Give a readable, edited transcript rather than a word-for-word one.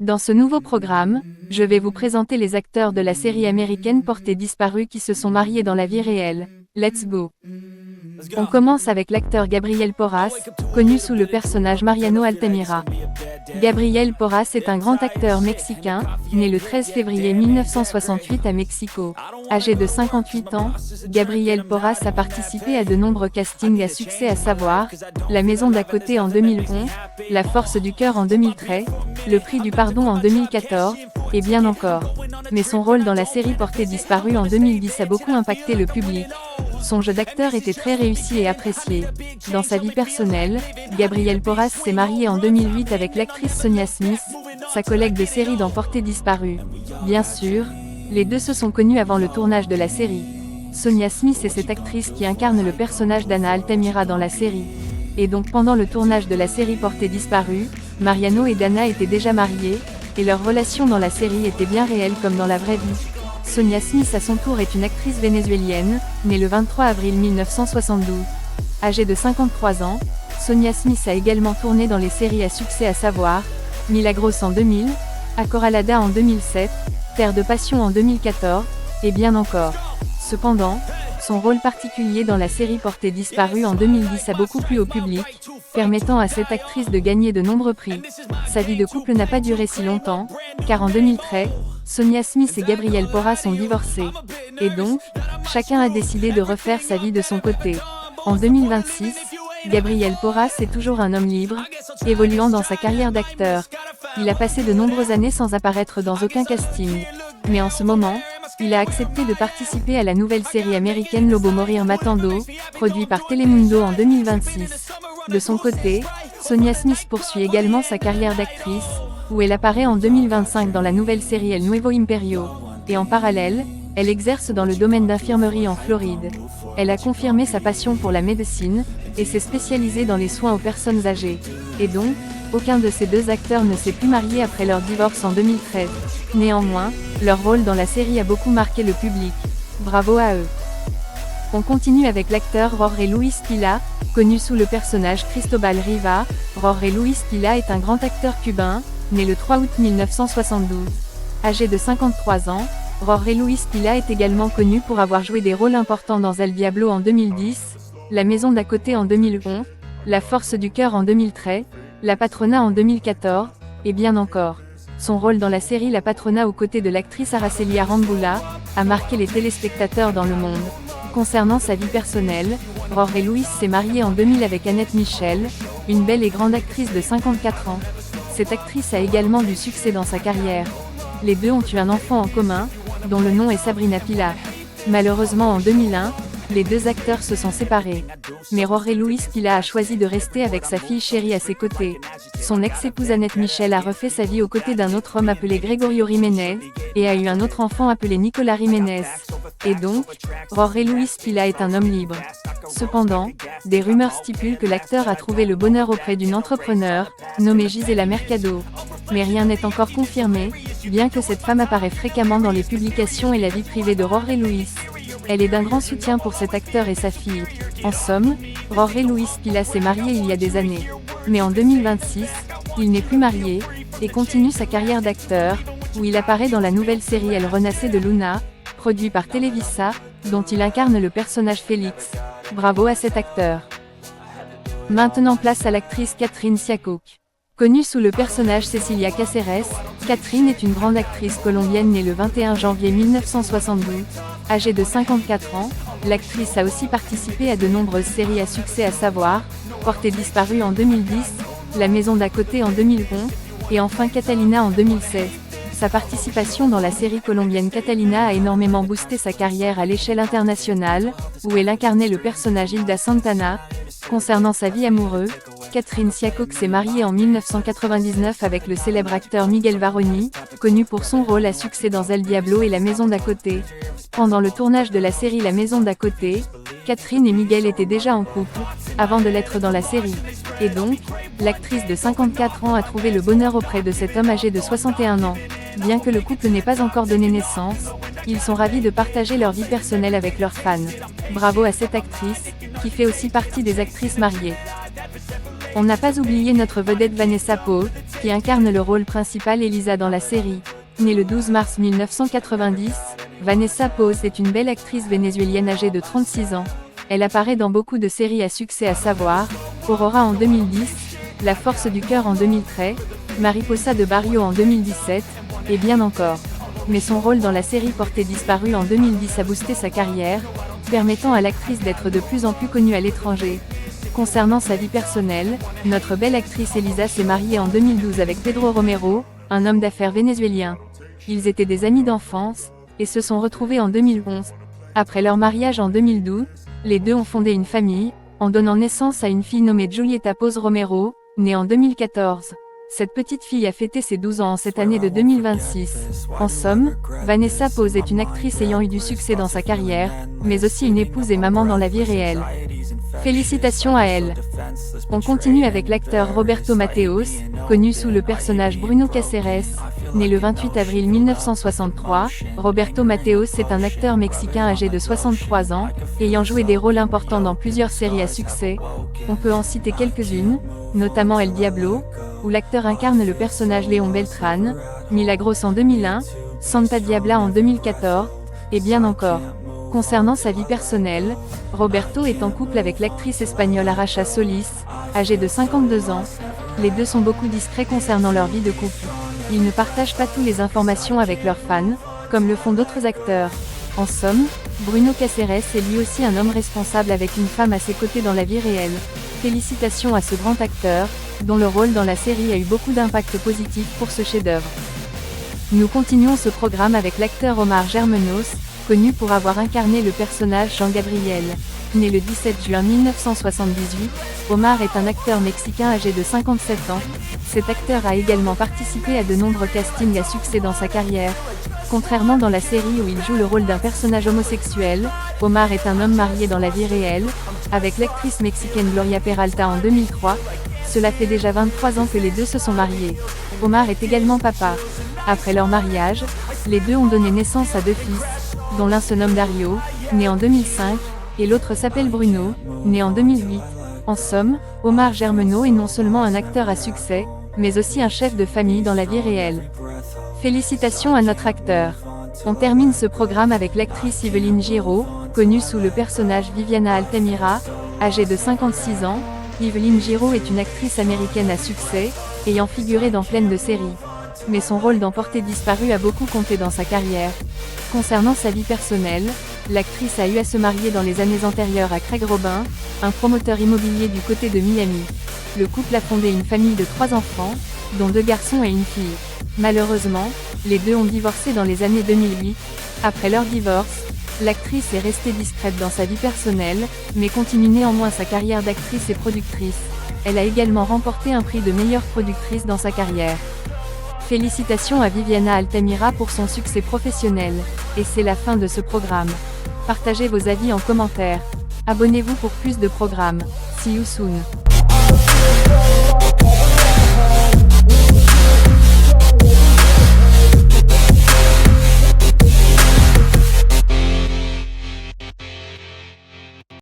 Dans ce nouveau programme, je vais vous présenter les acteurs de la série américaine Portée disparue qui se sont mariés dans la vie réelle. Let's go! On commence avec l'acteur Gabriel Porras, connu sous le personnage Mariano Altamira. Gabriel Porras est un grand acteur mexicain, né le 13 février 1968 à Mexico. Âgé de 58 ans, Gabriel Porras a participé à de nombreux castings à succès à savoir La Maison d'à côté en 2011, La Force du cœur en 2013, Le Prix du pardon en 2014, et bien encore. Mais son rôle dans la série Portée disparue en 2010 a beaucoup impacté le public. Son jeu d'acteur était très réussi et apprécié. Dans sa vie personnelle, Gabriel Porras s'est marié en 2008 avec l'actrice Sonia Smith, sa collègue de série dans Portée disparue. Bien sûr, les deux se sont connus avant le tournage de la série. Sonia Smith est cette actrice qui incarne le personnage d'Anna Altamira dans la série. Et donc pendant le tournage de la série Portée disparue, Mariano et Dana étaient déjà mariés, et leur relation dans la série était bien réelle comme dans la vraie vie. Sonia Smith à son tour est une actrice vénézuélienne, née le 23 avril 1972. Âgée de 53 ans, Sonia Smith a également tourné dans les séries à succès à savoir Milagros en 2000, Acorralada en 2007, Terre de passion en 2014, et bien encore. Cependant, son rôle particulier dans la série Portée disparue en 2010 a beaucoup plu au public, permettant à cette actrice de gagner de nombreux prix. Sa vie de couple n'a pas duré si longtemps, car en 2013, Sonia Smith et Gabriel Porras ont divorcé. Et donc, chacun a décidé de refaire sa vie de son côté. En 2026, Gabriel Porras est toujours un homme libre, évoluant dans sa carrière d'acteur. Il a passé de nombreuses années sans apparaître dans aucun casting. Mais en ce moment, il a accepté de participer à la nouvelle série américaine Lobo Morir Matando, produite par Telemundo en 2026. De son côté, Sonia Smith poursuit également sa carrière d'actrice, où elle apparaît en 2025 dans la nouvelle série El Nuevo Imperio. Et en parallèle, elle exerce dans le domaine d'infirmerie en Floride. Elle a confirmé sa passion pour la médecine, et s'est spécialisée dans les soins aux personnes âgées. Et donc, aucun de ces deux acteurs ne s'est plus marié après leur divorce en 2013. Néanmoins, leur rôle dans la série a beaucoup marqué le public. Bravo à eux. On continue avec l'acteur Jorge Luis Pila, connu sous le personnage Cristobal Riva. Jorge Luis Pila est un grand acteur cubain, né le 3 août 1972. Âgé de 53 ans, Jorge Luis Pila est également connu pour avoir joué des rôles importants dans El Diablo en 2010, La Maison d'à côté en 2011, La Force du cœur en 2013, La Patrona en 2014, et bien encore. Son rôle dans la série La Patrona aux côtés de l'actrice Araceli Arambula a marqué les téléspectateurs dans le monde. Concernant sa vie personnelle, Jorge Luis s'est marié en 2000 avec Annette Michel, une belle et grande actrice de 54 ans. Cette actrice a également du succès dans sa carrière. Les deux ont eu un enfant en commun, dont le nom est Sabrina Pila. Malheureusement en 2001, les deux acteurs se sont séparés. Mais Jorge Luis Pila a choisi de rester avec sa fille chérie à ses côtés. Son ex-épouse Annette Michel a refait sa vie aux côtés d'un autre homme appelé Gregorio Jiménez, et a eu un autre enfant appelé Nicolas Jiménez. Et donc, Jorge Luis Pila est un homme libre. Cependant, des rumeurs stipulent que l'acteur a trouvé le bonheur auprès d'une entrepreneur, nommée Gisela Mercado. Mais rien n'est encore confirmé, bien que cette femme apparaît fréquemment dans les publications et la vie privée de Jorge Luis. Elle est d'un grand soutien pour cet acteur et sa fille. En somme, Jorge Luis Pila s'est marié il y a des années. Mais en 2026, il n'est plus marié, et continue sa carrière d'acteur, où il apparaît dans la nouvelle série El Renace de Luna, produite par Televisa, dont il incarne le personnage Félix. Bravo à cet acteur. Maintenant place à l'actrice Catherine Siacoque. Connue sous le personnage Cecilia Caceres, Catherine est une grande actrice colombienne née le 21 janvier 1972. Âgée de 54 ans, l'actrice a aussi participé à de nombreuses séries à succès à savoir Portée disparue en 2010, La Maison d'à côté en 2011, et enfin Catalina en 2016. Sa participation dans la série colombienne Catalina a énormément boosté sa carrière à l'échelle internationale, où elle incarnait le personnage Hilda Santana. Concernant sa vie amoureuse, Catherine Siacoque s'est mariée en 1999 avec le célèbre acteur Miguel Varoni, connu pour son rôle à succès dans El Diablo et La Maison d'à côté. Pendant le tournage de la série La Maison d'à côté, Catherine et Miguel étaient déjà en couple, avant de l'être dans la série. Et donc, l'actrice de 54 ans a trouvé le bonheur auprès de cet homme âgé de 61 ans. Bien que le couple n'ait pas encore donné naissance, ils sont ravis de partager leur vie personnelle avec leurs fans. Bravo à cette actrice, qui fait aussi partie des actrices mariées. On n'a pas oublié notre vedette Vanessa Paul, qui incarne le rôle principal et Lisa dans la série. Née le 12 mars 1990, Vanessa Paz est une belle actrice vénézuélienne âgée de 36 ans. Elle apparaît dans beaucoup de séries à succès à savoir, Aurora en 2010, La Force du Cœur en 2013, Mariposa de Barrio en 2017, et bien encore. Mais son rôle dans la série Portée disparue en 2010 a boosté sa carrière, permettant à l'actrice d'être de plus en plus connue à l'étranger. Concernant sa vie personnelle, notre belle actrice Elisa s'est mariée en 2012 avec Pedro Romero, un homme d'affaires vénézuélien. Ils étaient des amis d'enfance, et se sont retrouvés en 2011. Après leur mariage en 2012, les deux ont fondé une famille, en donnant naissance à une fille nommée Julieta Paz Romero, née en 2014. Cette petite fille a fêté ses 12 ans en cette année de 2026. En somme, Vanessa Paz est une actrice ayant eu du succès dans sa carrière, mais aussi une épouse et maman dans la vie réelle. Félicitations à elle. On continue avec l'acteur Roberto Mateos, connu sous le personnage Bruno Cáceres. Né le 28 avril 1963, Roberto Mateos est un acteur mexicain âgé de 63 ans, ayant joué des rôles importants dans plusieurs séries à succès. On peut en citer quelques-unes, notamment El Diablo, où l'acteur incarne le personnage Léon Beltrán, Milagros en 2001, Santa Diabla en 2014, et bien encore. Concernant sa vie personnelle, Roberto est en couple avec l'actrice espagnole Arantxa Solis, âgée de 52 ans. Les deux sont beaucoup discrets concernant leur vie de couple. Ils ne partagent pas toutes les informations avec leurs fans, comme le font d'autres acteurs. En somme, Bruno Cáceres est lui aussi un homme responsable avec une femme à ses côtés dans la vie réelle. Félicitations à ce grand acteur, dont le rôle dans la série a eu beaucoup d'impact positif pour ce chef-d'œuvre. Nous continuons ce programme avec l'acteur Omar Germenos, connu pour avoir incarné le personnage Jean Gabriel. Né le 17 juin 1978, Omar est un acteur mexicain âgé de 57 ans. Cet acteur a également participé à de nombreux castings à succès dans sa carrière. Contrairement dans la série où il joue le rôle d'un personnage homosexuel, Omar est un homme marié dans la vie réelle, avec l'actrice mexicaine Gloria Peralta en 2003. Cela fait déjà 23 ans que les deux se sont mariés. Omar est également papa. Après leur mariage, les deux ont donné naissance à deux fils, dont l'un se nomme Dario, né en 2005, et l'autre s'appelle Bruno, né en 2008. En somme, Omar Germenos est non seulement un acteur à succès, mais aussi un chef de famille dans la vie réelle. Félicitations à notre acteur. On termine ce programme avec l'actrice Yveline Giraud, connue sous le personnage Viviana Altamira, âgée de 56 ans. Yveline Giraud est une actrice américaine à succès, ayant figuré dans plein de séries. Mais son rôle dans Portée disparue a beaucoup compté dans sa carrière. Concernant sa vie personnelle, l'actrice a eu à se marier dans les années antérieures à Craig Robin, un promoteur immobilier du côté de Miami. Le couple a fondé une famille de 3 enfants, dont 2 garçons et une fille. Malheureusement, les deux ont divorcé dans les années 2008. Après leur divorce, l'actrice est restée discrète dans sa vie personnelle, mais continue néanmoins sa carrière d'actrice et productrice. Elle a également remporté un prix de meilleure productrice dans sa carrière. Félicitations à Viviana Altamira pour son succès professionnel. Et c'est la fin de ce programme. Partagez vos avis en commentaire. Abonnez-vous pour plus de programmes. See you soon.